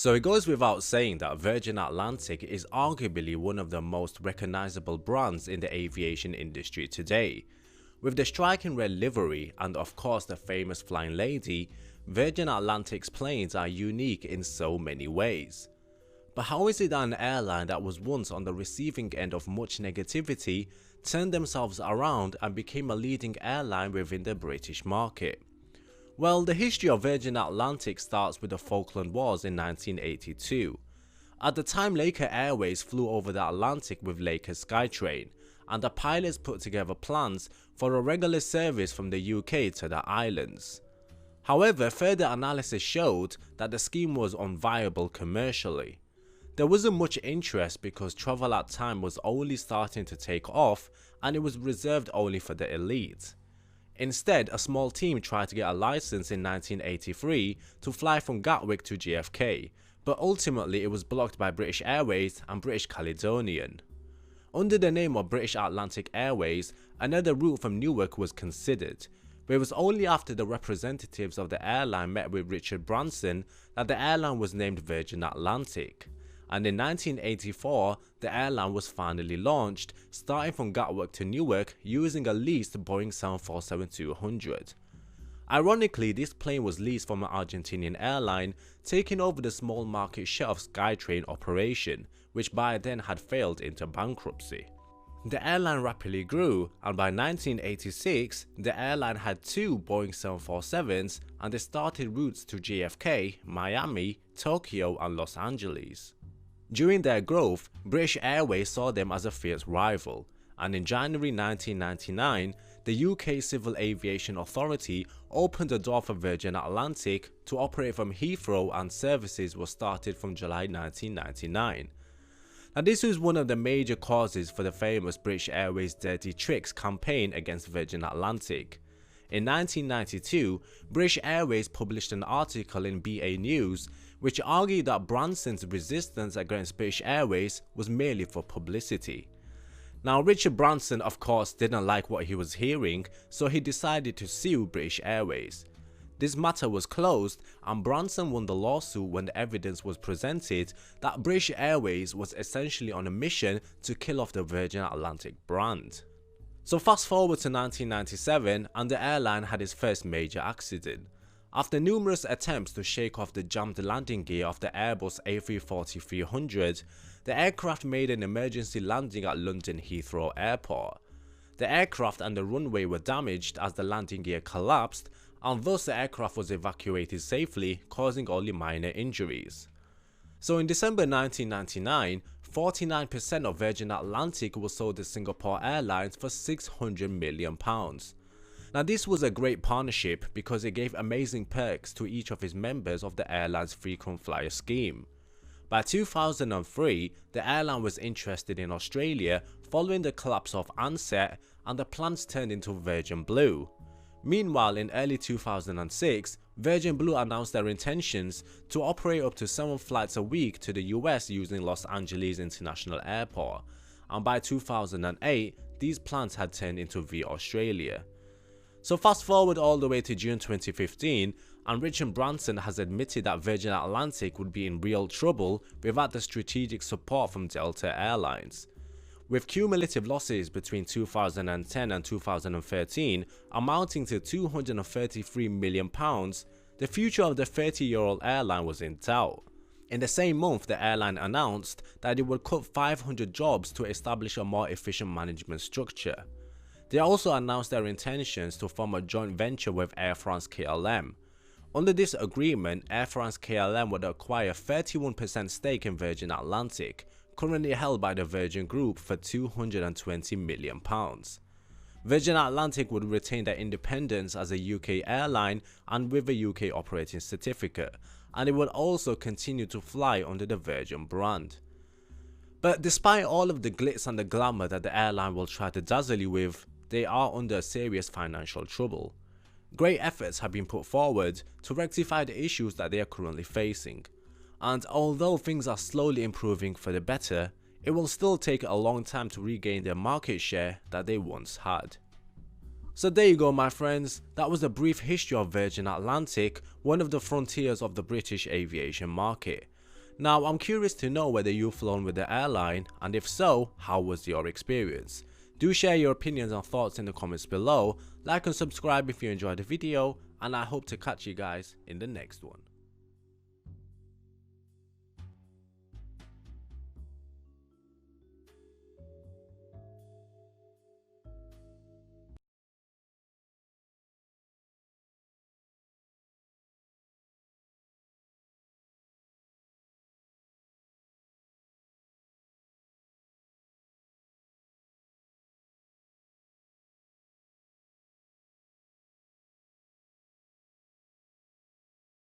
So it goes without saying that Virgin Atlantic is arguably one of the most recognizable brands in the aviation industry today. With the striking red livery and of course the famous Flying Lady, Virgin Atlantic's planes are unique in so many ways. But how is it that an airline that was once on the receiving end of much negativity turned themselves around and became a leading airline within the British market? Well, the history of Virgin Atlantic starts with the Falkland Wars in 1982. At the time, Laker Airways flew over the Atlantic with Laker Skytrain, and the pilots put together plans for a regular service from the UK to the islands. However, further analysis showed that the scheme was unviable commercially. There wasn't much interest because travel at the time was only starting to take off and it was reserved only for the elite. Instead, a small team tried to get a license in 1983 to fly from Gatwick to JFK, but ultimately it was blocked by British Airways and British Caledonian. Under the name of British Atlantic Airways, another route from Newark was considered, but it was only after the representatives of the airline met with Richard Branson that the airline was named Virgin Atlantic. And in 1984, the airline was finally launched, starting from Gatwick to Newark using a leased Boeing 747-200. Ironically, this plane was leased from an Argentinian airline, taking over the small market share of Skytrain operation, which by then had failed into bankruptcy. The airline rapidly grew, and by 1986, the airline had two Boeing 747s and they started routes to JFK, Miami, Tokyo and Los Angeles. During their growth, British Airways saw them as a fierce rival, and in January 1999, the UK Civil Aviation Authority opened the door for Virgin Atlantic to operate from Heathrow, and services were started from July 1999. Now, this was one of the major causes for the famous British Airways Dirty Tricks campaign against Virgin Atlantic. In 1992, British Airways published an article in BA News which argued that Branson's resistance against British Airways was merely for publicity. Now, Richard Branson of course didn't like what he was hearing, so he decided to sue British Airways. This matter was closed and Branson won the lawsuit when the evidence was presented that British Airways was essentially on a mission to kill off the Virgin Atlantic brand. So fast forward to 1997 and the airline had its first major accident. After numerous attempts to shake off the jammed landing gear of the Airbus A340-300, the aircraft made an emergency landing at London Heathrow Airport. The aircraft and the runway were damaged as the landing gear collapsed, and thus the aircraft was evacuated safely, causing only minor injuries. So in December 1999, 49% of Virgin Atlantic was sold to Singapore Airlines for £600 million. Now, this was a great partnership because it gave amazing perks to each of its members of the airline's frequent flyer scheme. By 2003, the airline was interested in Australia following the collapse of Ansett, and the plans turned into Virgin Blue. Meanwhile, in early 2006, Virgin Blue announced their intentions to operate up to 7 flights a week to the US using Los Angeles International Airport, and by 2008, these plans had turned into Via Australia. So fast forward all the way to June 2015, and Richard Branson has admitted that Virgin Atlantic would be in real trouble without the strategic support from Delta Airlines. With cumulative losses between 2010 and 2013 amounting to £233 million, the future of the 30-year-old airline was in doubt. In the same month, the airline announced that it would cut 500 jobs to establish a more efficient management structure. They also announced their intentions to form a joint venture with Air France-KLM. Under this agreement, Air France-KLM would acquire 31% stake in Virgin Atlantic, currently held by the Virgin Group, for £220 million. Virgin Atlantic would retain their independence as a UK airline and with a UK operating certificate, and it would also continue to fly under the Virgin brand. But despite all of the glitz and the glamour that the airline will try to dazzle you with, they are under serious financial trouble. Great efforts have been put forward to rectify the issues that they are currently facing, and although things are slowly improving for the better, it will still take a long time to regain their market share that they once had. So there you go, my friends, that was a brief history of Virgin Atlantic, one of the frontiers of the British aviation market. Now I'm curious to know whether you've flown with the airline, and if so, how was your experience? Do share your opinions and thoughts in the comments below, like and subscribe if you enjoyed the video, and I hope to catch you guys in the next one.